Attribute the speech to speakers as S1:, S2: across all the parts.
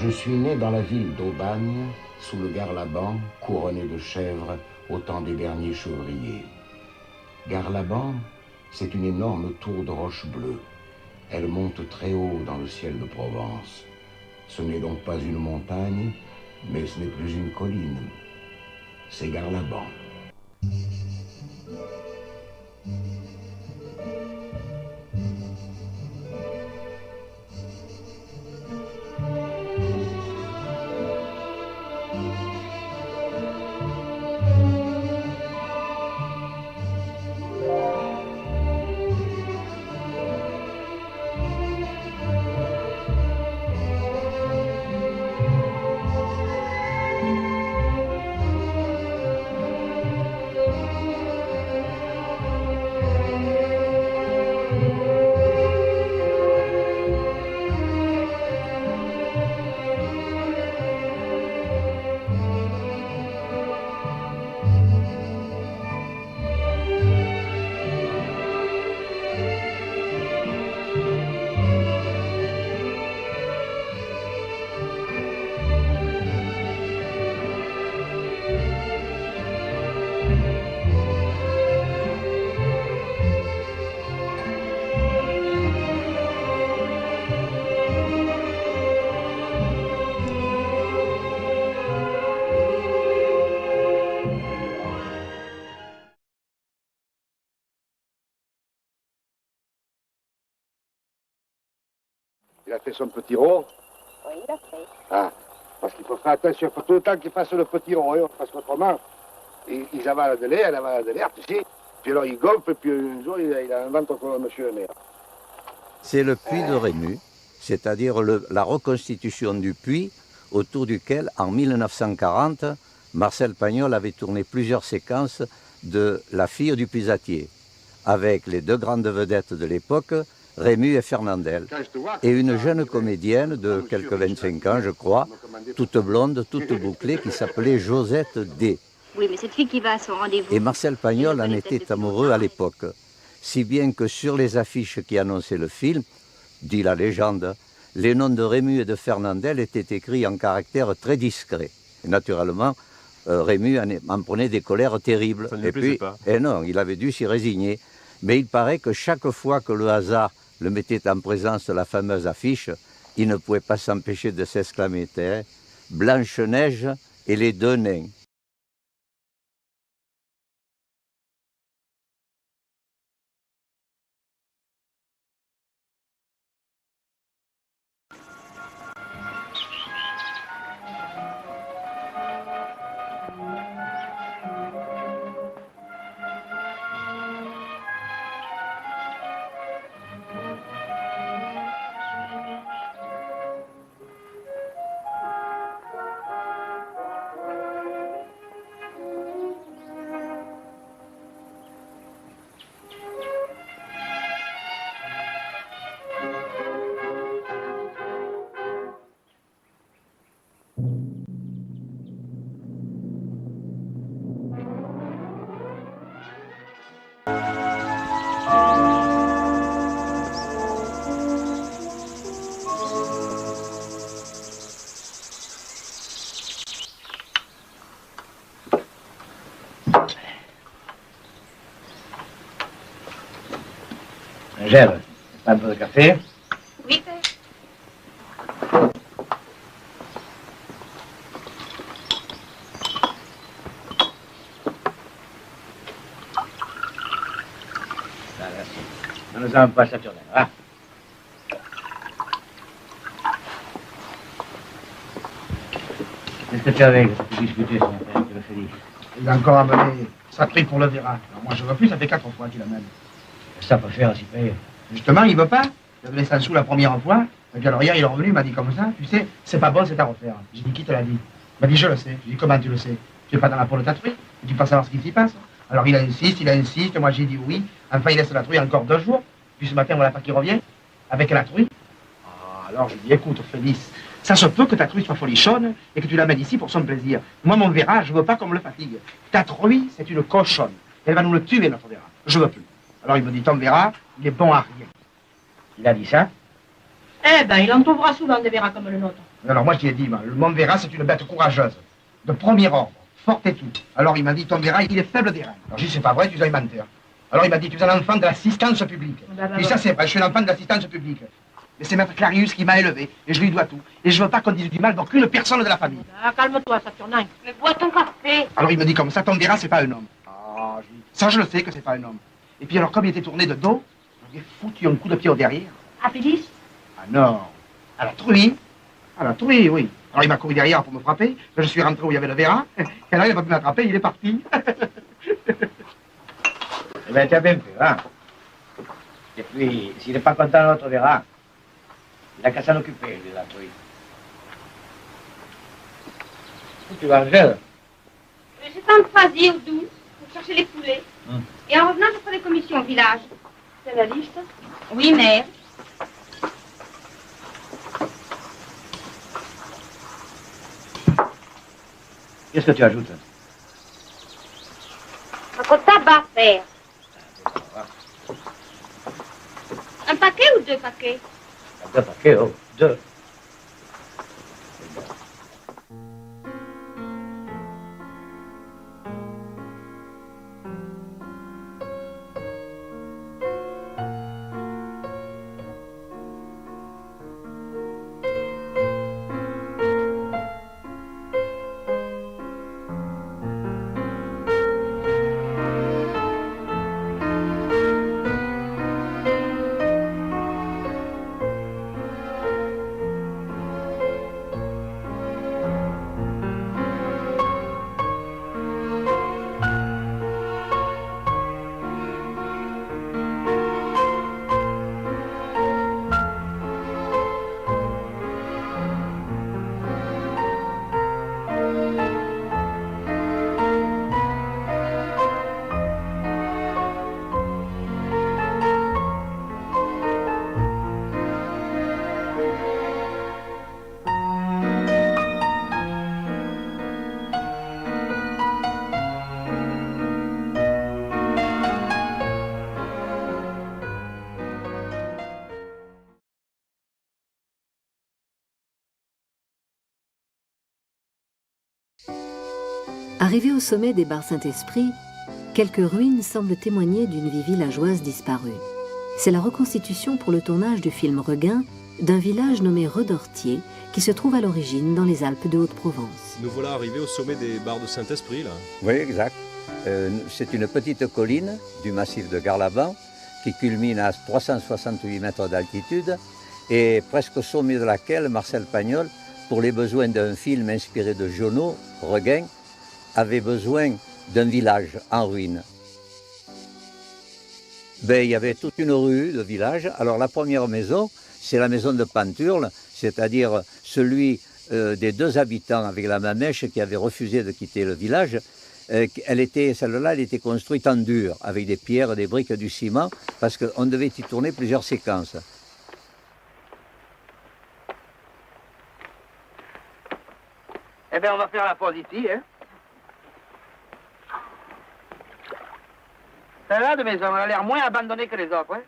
S1: Je suis né dans la ville d'Aubagne, sous le Garlaban, couronné de chèvres au temps des derniers chevriers. Garlaban, c'est une énorme tour de roche bleue. Elle monte très haut dans le ciel de Provence. Ce n'est donc pas une montagne, mais ce n'est plus une colline. C'est Garlaban.
S2: Il a fait son petit rond?
S3: Oui, il a fait.
S2: Ah, parce qu'il faut faire attention, il faut tout le temps qu'il fasse le petit rond, parce qu'autrement, ils avalent de l'air, elle avale de l'air, tu sais. Puis alors il gonfle, puis un jour il a un ventre comme monsieur le maire.
S4: C'est le puits de Rému, c'est-à-dire la reconstitution du puits autour duquel, en 1940, Marcel Pagnol avait tourné plusieurs séquences de La fille du puisatier, avec les deux grandes vedettes de l'époque, Rému et Fernandel, et une jeune comédienne de quelques 25 ans, je crois, toute blonde, toute bouclée, qui s'appelait Josette D.
S3: Oui, mais cette fille qui va à son rendez-vous...
S4: Et Marcel Pagnol en était amoureux à l'époque, si bien que sur les affiches qui annonçaient le film, dit la légende, les noms de Rému et de Fernandel étaient écrits en caractères très discrets. Et naturellement, Rému en prenait des colères terribles.
S5: Ça ne lui plaisait pas.
S4: Et non, il avait dû s'y résigner. Mais il paraît que chaque fois que le hasard le mettait en présence de la fameuse affiche, il ne pouvait pas s'empêcher de s'exclamer « Blanche-Neige et les deux nains ».
S6: Angèle, pas un peu de café?
S3: Oui, père.
S6: Ah, merci. Nous nous avons pas Saturnin, hein? Qu'est-ce que tu as avec? Tu discuté ce matin avec le Félix?
S7: Il a encore amené sa truie pour le Vera. Alors moi je veux plus, ça fait 4 fois qu'il amène.
S6: Ça peut faire, s'y paye.
S7: Justement, il veut pas. Il avait laissé un sou la première fois. Et puis alors hier, il est revenu, il m'a dit comme ça, tu sais, c'est pas bon, c'est à refaire. J'ai dit, qui te l'a dit? Il m'a dit, je le sais. J'ai dit, comment tu le sais? Tu es pas dans la peau de ta truie? Tu peux pas savoir ce qui s'y passe? Alors il insiste, moi j'ai dit oui. Enfin, il laisse la truie encore 2 jours. Puis ce matin, voilà pas qu'il revient, avec la truie. Ah, alors je dis, écoute, Félix, ça se peut que ta truie soit folichonne et que tu l'amènes ici pour son plaisir. Moi, mon Vera, je veux pas qu'on me le fatigue. Ta truie, c'est une cochonne. Elle va nous le tuer, notre Vera. Je veux plus. Alors il me dit, ton Vera, il est bon à rien.
S6: Il a dit ça?
S3: Eh ben, il en trouvera souvent des verras comme le nôtre.
S7: Alors moi, je lui ai dit, le Montvéra, c'est une bête courageuse, de premier ordre, forte et tout. Alors il m'a dit, ton Véra, il est faible des reins. Alors j'ai dit, c'est pas vrai, tu es un menteur. Alors il m'a dit, tu es un enfant de l'assistance publique. Et ça, c'est vrai, je suis un enfant de l'assistance publique. Mais c'est maître Clarius qui m'a élevé, et je lui dois tout. Et je veux pas qu'on dise du mal d'aucune personne de la famille.
S3: Ah, calme-toi, Saturnin. Mais bois ton café.
S7: Alors il me dit comme ça, ton Véra, c'est pas un homme. Ah, je dis, ça je le sais que c'est pas un homme. Et puis alors, comme il était tourné de dos, je lui ai foutu un coup de pied au derrière.
S3: À Félix?
S7: Ah non, à la truie. À la truie, oui. Alors il m'a couru derrière pour me frapper. Je suis rentré où il y avait le Véra. Et là, il n'a pas pu m'attraper, il est parti.
S6: Eh bien, tu as bien fait, hein. Et puis, s'il n'est pas content, l'autre verra. Il a qu'à s'en occuper, lui, la truie. Tu vas, Angèle?
S3: Je vais en choisir 12 pour chercher les poulets. Et en revenant, je ferai des commissions au village. C'est la liste? Oui, mère.
S6: Qu'est-ce que tu ajoutes?
S3: Un tabac, père. Un paquet ou 2 paquets?
S6: 2 paquets, oh, 2.
S5: Arrivé au sommet des Barres Saint-Esprit, quelques ruines semblent témoigner d'une vie villageoise disparue. C'est la reconstitution pour le tournage du film Regain d'un village nommé Redortier qui se trouve à l'origine dans les Alpes de Haute-Provence.
S8: Nous voilà arrivés au sommet des Barres de Saint-Esprit, là.
S4: Oui, exact. C'est une petite colline du massif de Garlaban qui culmine à 368 mètres d'altitude et presque au sommet de laquelle Marcel Pagnol, pour les besoins d'un film inspiré de Giono, Regain, avait besoin d'un village en ruine. Il y avait toute une rue de village. Alors la première maison, c'est la maison de Panturle, c'est-à-dire celui des 2 habitants avec la mamèche qui avait refusé de quitter le village. Celle-là, elle était construite en dur, avec des pierres, des briques, du ciment, parce qu'on devait y tourner plusieurs séquences.
S7: Eh bien, on va faire la pause ici, hein. Celle-là de maison, elle a l'air moins abandonnée que les autres, hein.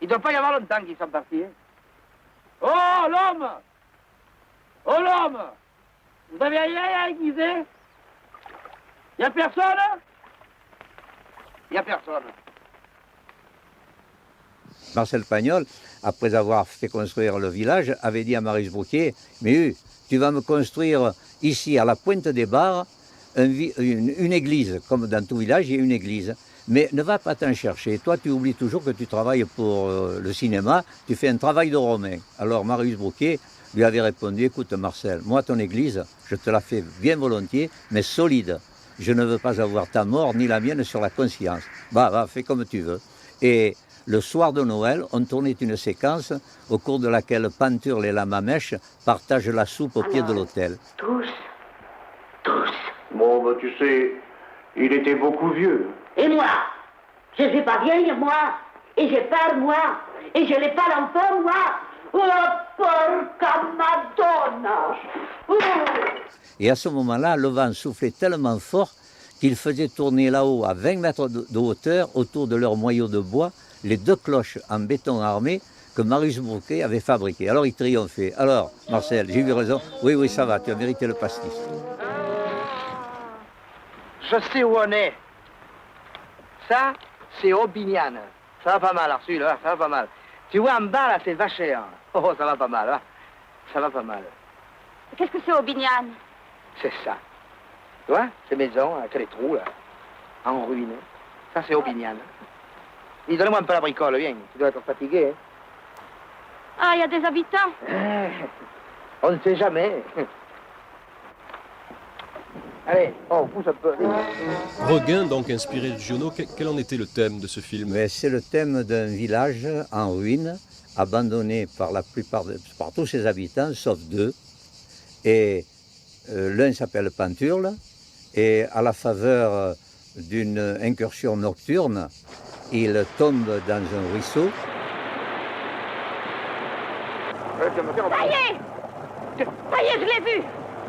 S7: Il ne doit pas y avoir longtemps qu'ils sont partis, hein. Oh, l'homme! Oh, l'homme! Vous avez rien à aiguiser? Il n'y a personne? Il n'y a personne.
S4: Marcel Pagnol, après avoir fait construire le village, avait dit à Marius Brouquier, « Mais tu vas me construire ici, à la pointe des Barres, une église. Comme dans tout village, il y a une église. Mais ne va pas t'en chercher. Toi, tu oublies toujours que tu travailles pour le cinéma, tu fais un travail de romain. » Alors Marius Brouquier lui avait répondu, « Écoute Marcel, moi ton église, je te la fais bien volontiers, mais solide. Je ne veux pas avoir ta mort ni la mienne sur la conscience. Va, fais comme tu veux. » Et le soir de Noël, on tournait une séquence au cours de laquelle Panturle et la mamèche partagent la soupe au pied de l'autel.
S3: Tous.
S1: Bon, tu sais, il était beaucoup vieux.
S9: Et moi, je ne suis pas vieille, moi, et j'ai peur, moi, et je n'ai pas l'enfant, moi. Oh, porca madonna! Oh.
S4: Et à ce moment-là, le vent soufflait tellement fort qu'il faisait tourner là-haut, à 20 mètres de hauteur, autour de leur moyeu de bois, les 2 cloches en béton armé que Marius Bouquet avait fabriqué. Alors il triomphait. Alors, Marcel, j'ai eu raison. Oui, oui, ça va, tu as mérité le pastis.
S7: Je sais où on est. Ça, c'est Aubignan. Ça va pas mal, Arsule, hein, ça va pas mal. Tu vois, en bas, là, c'est Vachère. Oh, ça va pas mal, hein. Ça va pas mal.
S3: Qu'est-ce que c'est Aubignan?
S7: C'est ça. Tu vois, ces maisons, avec les trous, là, en ruine. Ça, c'est Aubignan. Dis, donne-moi un peu la bricole, viens. Tu dois être fatigué, hein.
S3: Ah, il y a des habitants.
S7: On ne sait jamais. Allez, on pousse un peu.
S8: Regain, donc inspiré de Giono, quel en était le thème de ce film?
S4: C'est le thème d'un village en ruine, abandonné par la plupart par tous ses habitants, sauf deux. Et l'un s'appelle Panturle, et à la faveur d'une incursion nocturne, il tombe dans un ruisseau.
S3: Ça y est! Ça y est, je l'ai vu!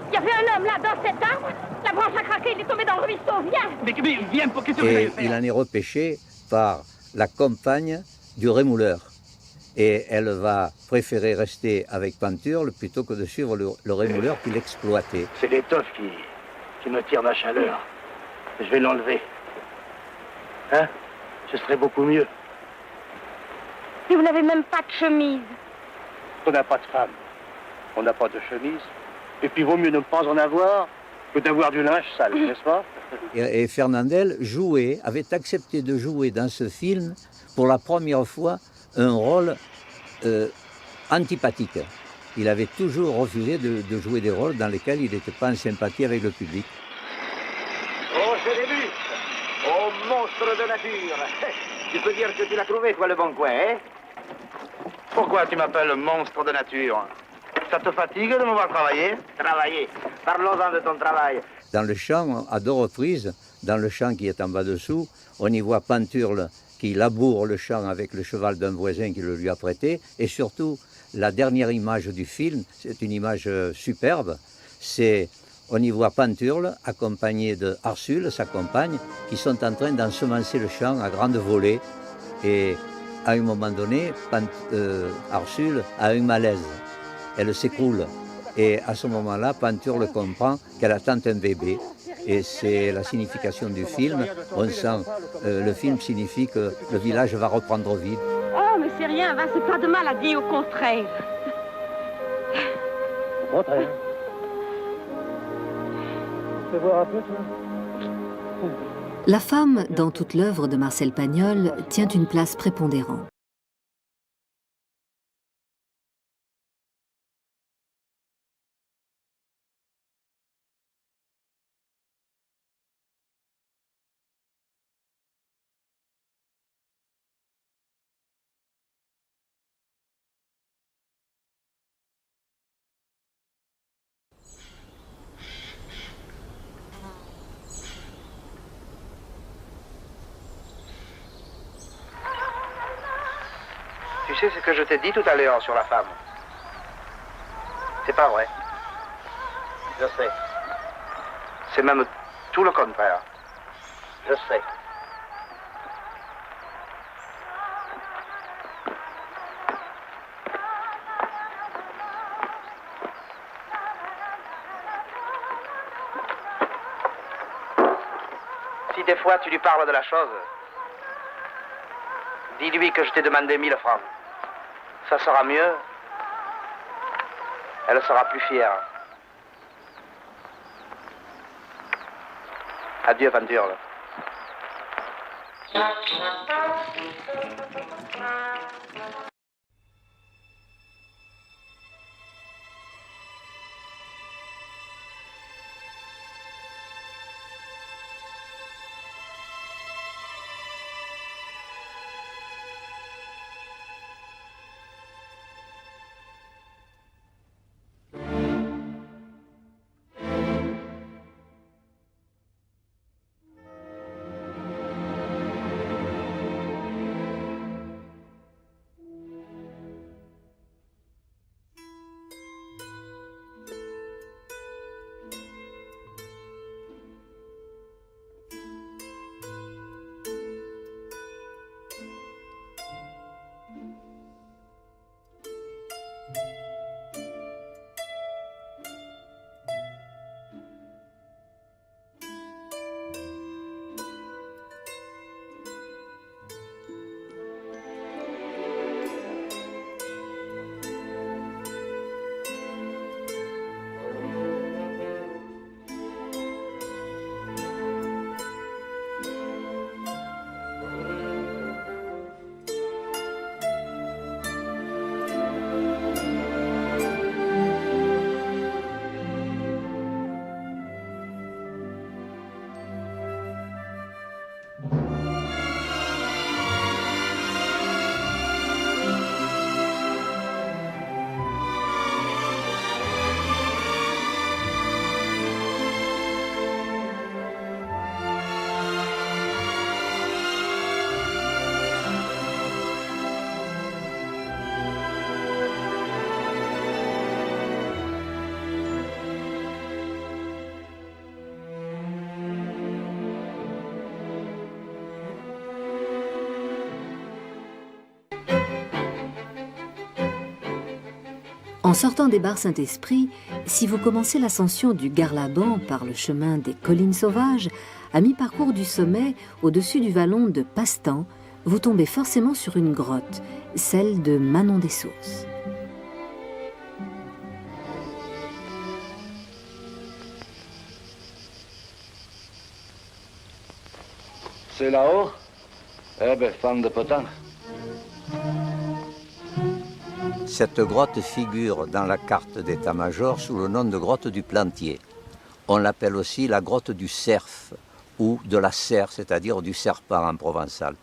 S3: Il y avait un homme là dans cet arbre, la branche a craqué, il est tombé dans le ruisseau, viens!
S7: Mais viens, pour qu'est-ce que vous
S4: Et
S7: allez faire?
S4: il en est repêché par la compagne du rémouleur. Et elle va préférer rester avec Panturle plutôt que de suivre le rémouleur qui l'exploitait.
S7: C'est l'étoffe qui me tire ma chaleur. Je vais l'enlever. Hein? Ce serait beaucoup mieux.
S3: Et vous n'avez même pas de chemise.
S2: On n'a pas de femme, on n'a pas de chemise. Et puis vaut mieux ne pas en avoir que d'avoir du linge sale, n'est-ce pas?
S4: Et Fernandel avait accepté de jouer dans ce film pour la première fois un rôle antipathique. Il avait toujours refusé de jouer des rôles dans lesquels il n'était pas en sympathie avec le public.
S7: Oh, je l'ai vu! Oh, monstre de nature! Tu peux dire que tu l'as trouvé, toi, le bon coin, hein? Pourquoi tu m'appelles monstre de nature? Ça te fatigue de me voir travailler? Travailler. Parlons-en de ton travail.
S4: Dans le champ, à deux reprises, dans le champ qui est en bas dessous, on y voit Panturle qui laboure le champ avec le cheval d'un voisin qui le lui a prêté. Et surtout, la dernière image du film, c'est une image superbe, on y voit Panturle accompagné de Arsule, sa compagne, qui sont en train d'ensemencer le champ à grande volée. Et à un moment donné, Arsule a un malaise. Elle s'écroule. Et à ce moment-là, Panturle comprend qu'elle attend un bébé. Et c'est la signification du film. On sent, le film signifie que le village va reprendre vie.
S3: Oh, mais c'est rien, va, c'est pas de maladie, au contraire.
S2: Au contraire. Tu peux voir un peu, toi?
S5: La femme, dans toute l'œuvre de Marcel Pagnol, tient une place prépondérante.
S7: Tu sais ce que je t'ai dit tout à l'heure sur la femme? C'est pas vrai. Je sais. C'est même tout le contraire. Je sais. Si des fois tu lui parles de la chose, dis-lui que je t'ai demandé 1000 francs. Ça sera mieux. Elle sera plus fière. Adieu, Panturle.
S5: En sortant des bars Saint-Esprit, si vous commencez l'ascension du Garlaban par le chemin des collines sauvages, à mi-parcours du sommet, au-dessus du vallon de Pastan, vous tombez forcément sur une grotte, celle de Manon des Sources.
S10: C'est là-haut? Eh ben, femme de potin.
S4: Cette grotte figure dans la carte d'état-major sous le nom de grotte du Plantier. On l'appelle aussi la grotte du cerf ou de la serre, c'est-à-dire du serpent en provençal.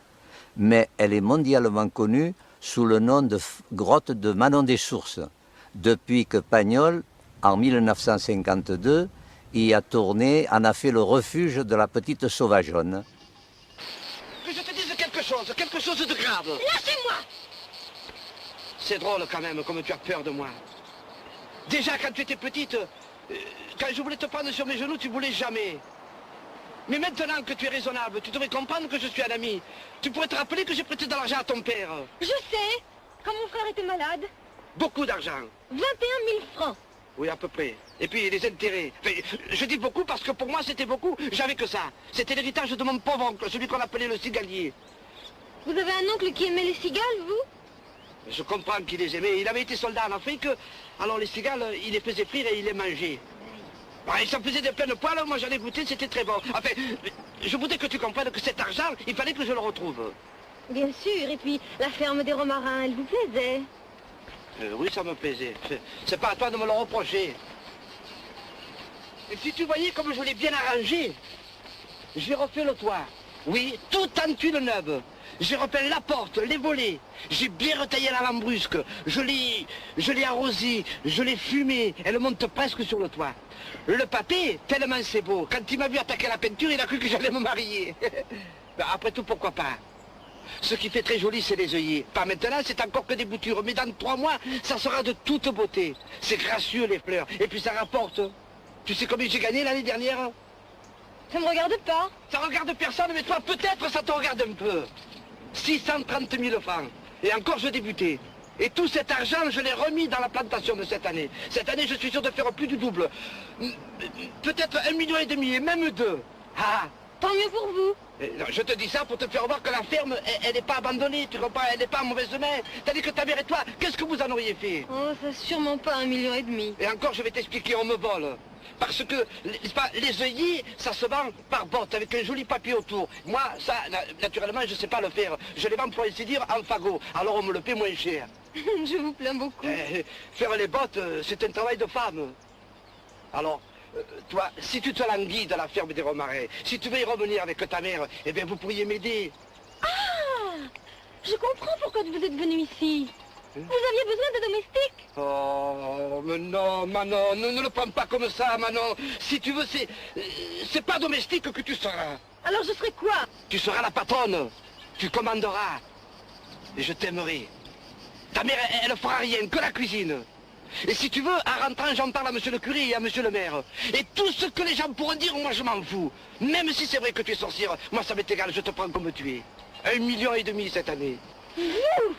S4: Mais elle est mondialement connue sous le nom de grotte de Manon des Sources, depuis que Pagnol, en 1952, y a tourné, en a fait le refuge de la petite sauvageonne.
S11: Que je te dise quelque chose de grave.
S3: Lâchez-moi!
S11: C'est drôle quand même, comme tu as peur de moi. Déjà, quand tu étais petite, quand je voulais te prendre sur mes genoux, tu voulais jamais. Mais maintenant que tu es raisonnable, tu devrais comprendre que je suis un ami. Tu pourrais te rappeler que j'ai prêté de l'argent à ton père.
S3: Je sais, quand mon frère était malade.
S11: Beaucoup d'argent.
S3: 21 000 francs.
S11: Oui, à peu près. Et puis les intérêts. Enfin, je dis beaucoup parce que pour moi c'était beaucoup. J'avais que ça. C'était l'héritage de mon pauvre oncle, celui qu'on appelait le cigalier.
S3: Vous avez un oncle qui aimait les cigales, vous?
S11: Je comprends qu'il les aimait. Il avait été soldat en Afrique, alors les cigales, il les faisait frire et il les mangeait. Il s'en faisait de pleines poils, moi j'en ai goûté, c'était très bon. Enfin, je voudrais que tu comprennes que cet argent, il fallait que je le retrouve.
S3: Bien sûr, et puis la ferme des Romarins, elle vous plaisait?
S11: Oui, ça me plaisait. C'est pas à toi de me le reprocher. Et si tu voyais comme je l'ai bien arrangé, j'ai refait le toit. Oui, tout en tuile neuve. J'ai repeint la porte, les volets. J'ai bien retaillé la lambrusque. Je l'ai arrosée, je l'ai fumée. Elle monte presque sur le toit. Le papé, tellement c'est beau. Quand il m'a vu attaquer la peinture, il a cru que j'allais me marier. Ben, après tout, pourquoi pas? Ce qui fait très joli, c'est les œillets. Pas maintenant, c'est encore que des boutures. Mais dans 3 mois, ça sera de toute beauté. C'est gracieux, les fleurs. Et puis ça rapporte. Tu sais combien j'ai gagné l'année dernière?
S3: Ça me regarde pas.
S11: Ça regarde personne, mais toi, peut-être, ça te regarde un peu. 630 000 francs. Et encore, je débutais. Et tout cet argent, je l'ai remis dans la plantation de cette année. Cette année, je suis sûr de faire plus du double. Peut-être 1,5 million, et même 2. Ah!
S3: Tant mieux pour vous.
S11: Non, je te dis ça pour te faire voir que la ferme, elle n'est pas abandonnée, tu comprends? Elle n'est pas en mauvaise main. Tandis que ta mère et toi, qu'est-ce que vous en auriez fait?
S3: Oh, ça sûrement pas 1,5 million.
S11: Et encore, je vais t'expliquer, on me vole. Parce que, n'est-ce pas, les œillets, ça se vend par botte, avec un joli papier autour. Moi, ça, naturellement, je ne sais pas le faire. Je les vends, pour ainsi dire, en fagot. Alors on me le paie moins cher.
S3: Je vous plains beaucoup.
S11: Faire les bottes, c'est un travail de femme. Alors, toi, si tu te languis de la ferme des Romarins, si tu veux y revenir avec ta mère, eh bien, vous pourriez m'aider.
S3: Ah! Je comprends pourquoi vous êtes venu ici. Vous aviez besoin de domestiques?
S11: Oh, mais non, Manon, ne le prends pas comme ça, Manon. Si tu veux, c'est pas domestique que tu seras.
S3: Alors je serai quoi?
S11: Tu seras la patronne. Tu commanderas. Et je t'aimerai. Ta mère, elle ne fera rien, que la cuisine. Et si tu veux, en rentrant, j'en parle à monsieur le curé et à monsieur le maire. Et tout ce que les gens pourront dire, moi je m'en fous. Même si c'est vrai que tu es sorcière, moi ça m'est égal, je te prends comme tu es. 1,5 million cette année.
S3: Vous?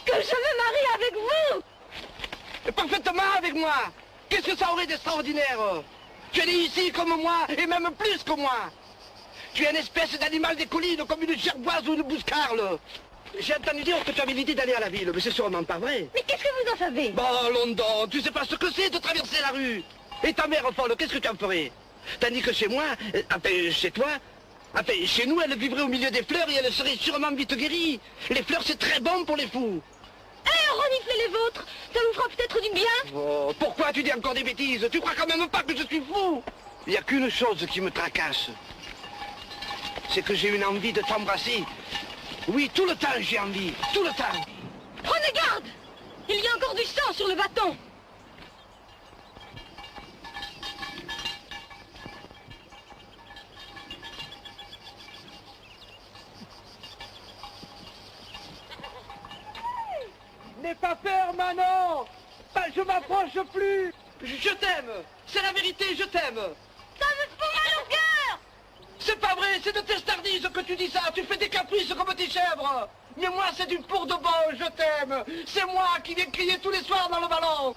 S3: Que je me marie avec vous?
S11: Et parfaitement avec moi. Qu'est-ce que ça aurait d'extraordinaire? Tu es né ici comme moi, et même plus que moi. Tu es une espèce d'animal des collines, comme une gerboise ou une bouscarle. J'ai entendu dire que tu avais l'idée d'aller à la ville, mais c'est sûrement pas vrai.
S3: Mais qu'est-ce que vous en savez?
S11: Bon, London, tu sais pas ce que c'est de traverser la rue. Et ta mère folle, qu'est-ce que tu en ferais? Tandis que chez moi, enfin, chez toi, enfin, chez nous, elle vivrait au milieu des fleurs et elle serait sûrement vite guérie. Les fleurs, c'est très bon pour les fous.
S3: Reniflez les vôtres, ça vous fera peut-être du bien.
S11: Oh, pourquoi tu dis encore des bêtises? Tu crois quand même pas que je suis fou? Il n'y a qu'une chose qui me tracasse. C'est que j'ai une envie de t'embrasser. Oui, tout le temps j'ai envie, tout le temps.
S3: Prenez garde! Il y a encore du sang sur le bâton.
S11: N'aie pas peur, Manon. Je m'approche plus. Je t'aime. C'est la vérité, je t'aime.
S3: Ça me fout mal au cœur.
S11: C'est pas vrai, c'est de tes stardises que tu dis ça. Tu fais des caprices comme tes chèvres. Mais moi, c'est du pour de bon, je t'aime. C'est moi qui viens crier tous les soirs dans le ballon.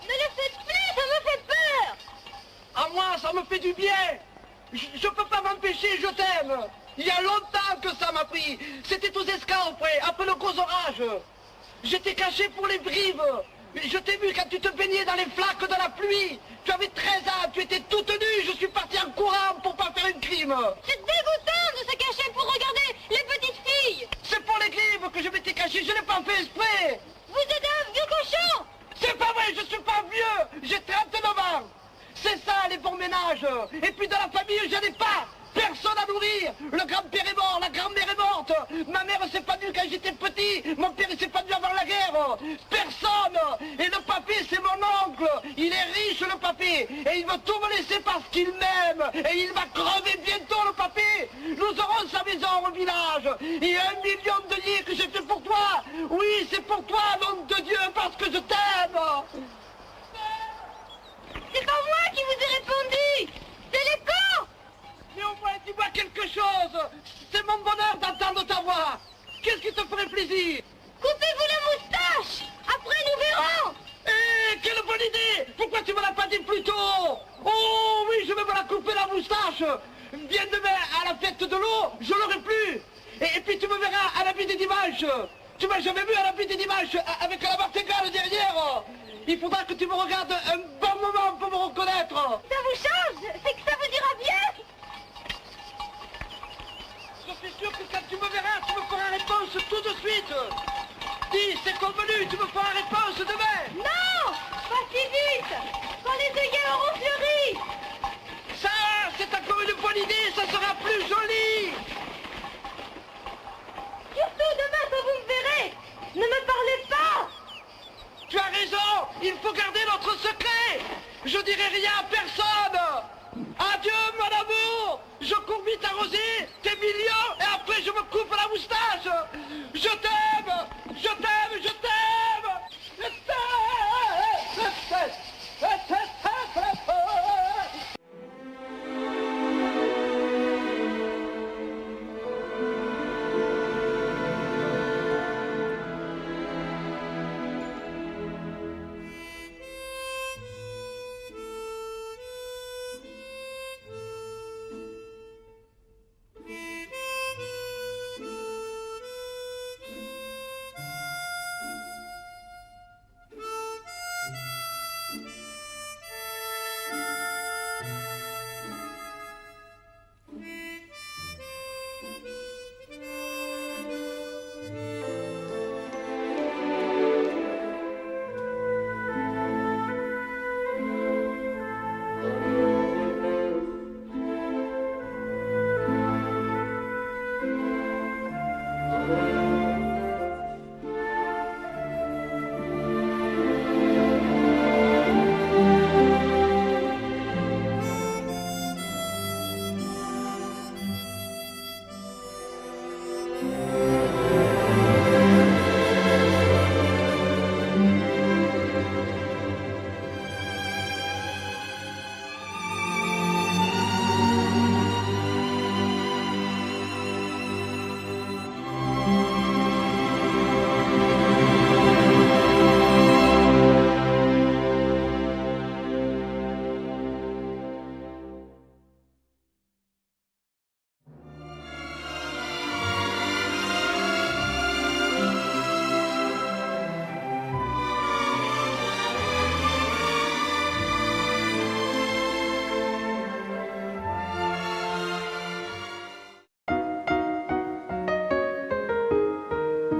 S3: Ne le faites plus, ça me fait peur.
S11: À moi, ça me fait du bien. Je peux pas m'empêcher, je t'aime. Il y a longtemps que ça m'a pris. C'était aux escales, après le gros orage. J'étais caché pour les brives. Je t'ai vu quand tu te baignais dans les flaques de la pluie. Tu avais 13 ans, tu étais toute nue. Je suis parti en courant pour pas faire un crime.
S3: C'est dégoûtant de se cacher pour regarder les petites filles.
S11: C'est pour les grives que je m'étais caché, je n'ai pas fait exprès.
S3: Vous êtes un vieux cochon.
S11: C'est pas vrai, je suis pas vieux. J'ai 39 ans. C'est ça, les bons ménages. Et puis dans la famille, j'en ai pas. Personne à nourrir. Le grand-père est mort, la grand-mère est morte. Ma mère s'est pas nue quand j'étais petit. Mon père s'est pas nue avant la guerre. Personne. Et le papy, c'est mon oncle. Il est riche, le papy. Et il veut tout me laisser parce qu'il m'aime. Et il va crever bientôt, le papy. Nous aurons sa maison au village. Et 1 million de lits que j'ai fait pour toi. Oui, c'est pour toi, nom de Dieu, parce que je t'aime.
S3: C'est pas moi qui vous ai répondu. C'est les cons.
S11: Mais au moins, dis-moi quelque chose. C'est mon bonheur d'entendre ta voix. Qu'est-ce qui te ferait plaisir?
S3: Coupez-vous la moustache. Après, nous verrons.
S11: Eh, quelle bonne idée. Pourquoi tu me l'as pas dit plus tôt? Oh oui, je vais me la couper la moustache. Bien demain, à la fête de l'eau, je l'aurai plus. Et puis tu me verras à l'habit des dimanches. Tu m'as jamais vu à l'habit des dimanches avec la martingale derrière. Il faudra que tu me regardes un bon moment pour me reconnaître.
S3: Ça vous change? C'est que ça vous ira bien?
S11: Je suis sûr que quand tu me verras, tu me feras réponse tout de suite. Dis, c'est convenu, tu me feras réponse demain.
S3: Non, pas si vite. Quand les œillets auront fleuri.
S11: Ça, c'est encore une bonne idée, ça sera plus joli.
S3: Surtout demain quand vous me verrez. Ne me parlez pas.
S11: Tu as raison, il faut garder notre secret. Je dirai rien à personne. Adieu, mon amour. Je cours vite arroser tes millions et après je me coupe la moustache. Je t'aime, je t'aime, je t'aime. Je t'aime, je t'aime, je t'aime.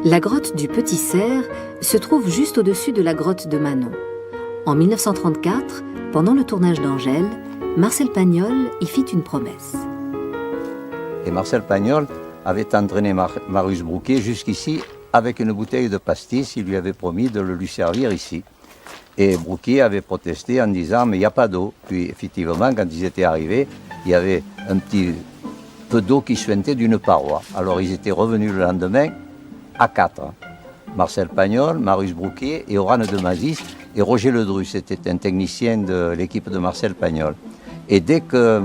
S5: La grotte du Petit Cerf se trouve juste au-dessus de la grotte de Manon. En 1934, pendant le tournage d'Angèle, Marcel Pagnol y fit une promesse.
S4: Et Marcel Pagnol avait entraîné Marius Brouquet jusqu'ici avec une bouteille de pastis. Il lui avait promis de le lui servir ici. Et Brouquet avait protesté en disant « mais il n'y a pas d'eau ». Puis effectivement, quand ils étaient arrivés, il y avait un petit peu d'eau qui suintait d'une paroi. Alors ils étaient revenus le lendemain à 4. Marcel Pagnol, Marius Brouquet et Oran de Mazis et Roger Ledru. C'était un technicien de l'équipe de Marcel Pagnol. Et dès que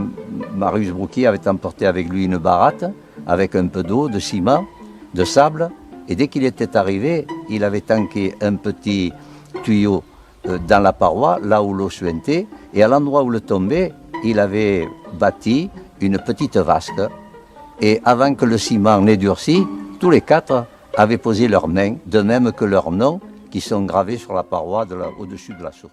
S4: Marius Brouquet avait emporté avec lui une baratte, avec un peu d'eau, de ciment, de sable, et dès qu'il était arrivé, il avait tanké un petit tuyau dans la paroi, là où l'eau suintait, et à l'endroit où le tombait, il avait bâti une petite vasque. Et avant que le ciment n'ait durci, tous les quatre avaient posé leurs mains, de même que leurs noms, qui sont gravés sur la paroi au-dessus de la source.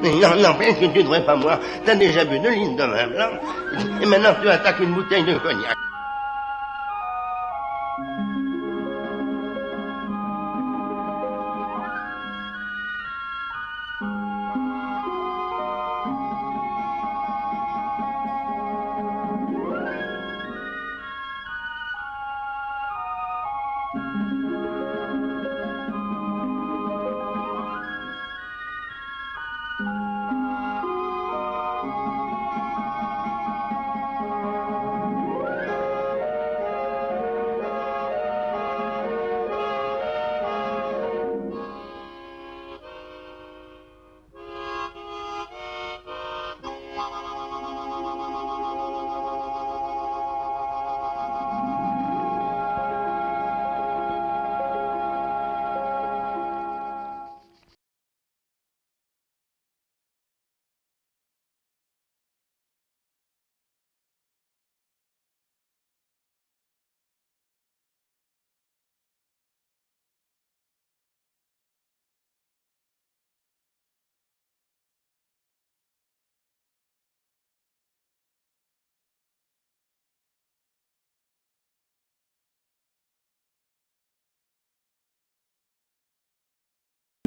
S12: Non, non, que tu ne devrais pas boire. T'as déjà bu 2 litres de vin blanc, et maintenant tu attaques une bouteille de cognac.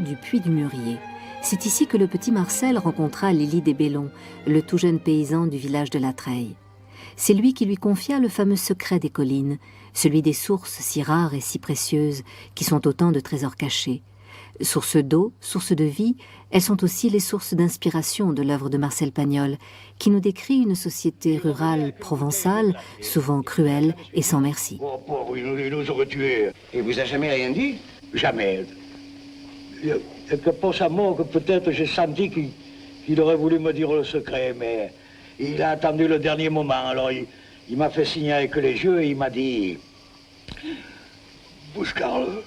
S5: Du puits du Mûrier. C'est ici que le petit Marcel rencontra Lily des Bellons, le tout jeune paysan du village de La Treille. C'est lui qui lui confia le fameux secret des collines, celui des sources si rares et si précieuses, qui sont autant de trésors cachés. Sources d'eau, sources de vie, elles sont aussi les sources d'inspiration de l'œuvre de Marcel Pagnol, qui nous décrit une société rurale provençale, souvent cruelle et sans merci.
S2: Oh, pauvre, il nous aurait tués. Il vous a jamais rien dit? Jamais.
S6: Que pour sa mort, que peut-être j'ai senti qu'il aurait voulu me dire le secret, mais il a attendu le dernier moment. Alors il m'a fait signer avec les yeux et il m'a dit Bouscarle,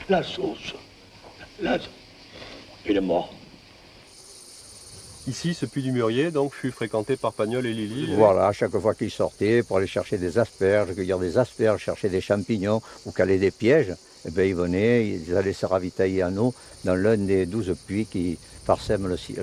S6: la sauce, il est mort.
S8: Ici, ce puits du Mûrier donc, fut fréquenté par Pagnol et Lily.
S4: Voilà, à chaque fois qu'ils sortaient pour aller chercher des asperges, cueillir des asperges, chercher des champignons ou caler des pièges, eh bien, ils venaient, ils allaient se ravitailler en eau dans l'un des 12 puits qui parsèment le cirque.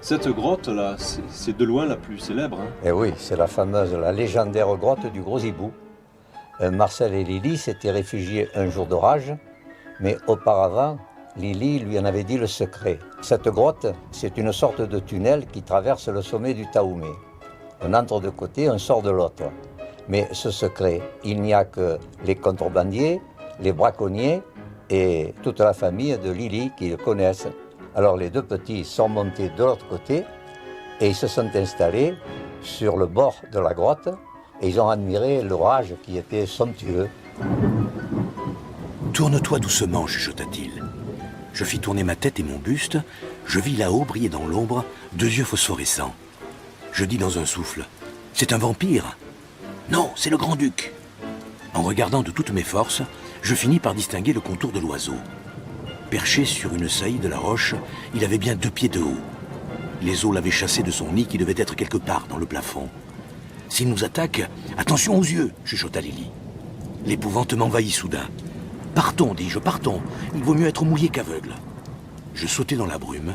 S8: Cette grotte-là, c'est de loin la plus célèbre. Hein.
S4: Eh oui, c'est la fameuse, la légendaire grotte du Gros Hibou. Marcel et Lily s'étaient réfugiés un jour d'orage, mais auparavant, Lily lui en avait dit le secret. Cette grotte, c'est une sorte de tunnel qui traverse le sommet du Taoumé. On entre de côté, on sort de l'autre. Mais ce secret, il n'y a que les contrebandiers, les braconniers et toute la famille de Lily qui le connaissent. Alors les deux petits sont montés de l'autre côté et ils se sont installés sur le bord de la grotte et ils ont admiré l'orage qui était somptueux.
S13: Tourne-toi doucement, chuchota-t-il. Je fis tourner ma tête et mon buste. Je vis là-haut briller dans l'ombre 2 yeux phosphorescents. Je dis dans un souffle, c'est un vampire. Non, c'est le grand-duc. En regardant de toutes mes forces, je finis par distinguer le contour de l'oiseau. Perché sur une saillie de la roche, il avait bien 2 pieds de haut. Les eaux l'avaient chassé de son nid qui devait être quelque part dans le plafond. S'il nous attaque, attention aux yeux, chuchota Lily. L'épouvante m'envahit soudain. Partons, dis-je, partons. Il vaut mieux être mouillé qu'aveugle. Je sautai dans la brume.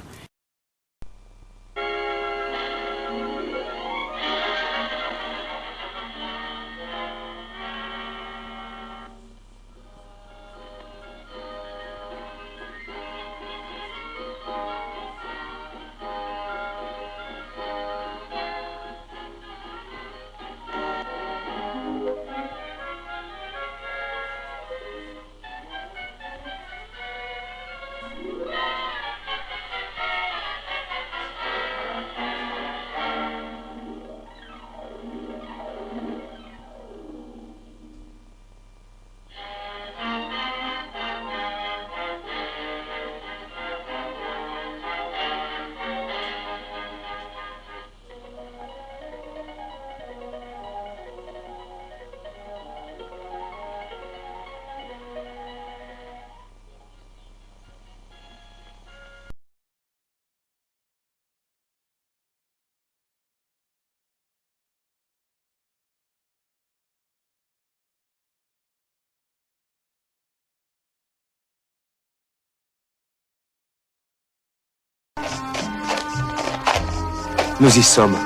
S14: Nous y sommes.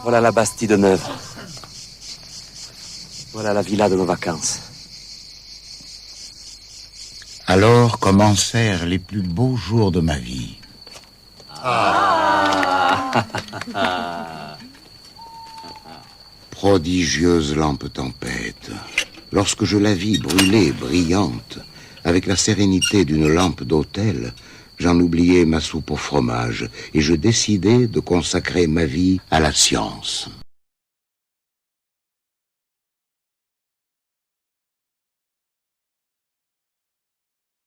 S14: Voilà la Bastide neuve. Voilà la villa de nos vacances.
S1: Alors commencèrent les plus beaux jours de ma vie. Prodigieuse lampe tempête. Lorsque je la vis brûler, brillante, avec la sérénité d'une lampe d'hôtel, j'en oubliai ma soupe au fromage et je décidai de consacrer ma vie à la science.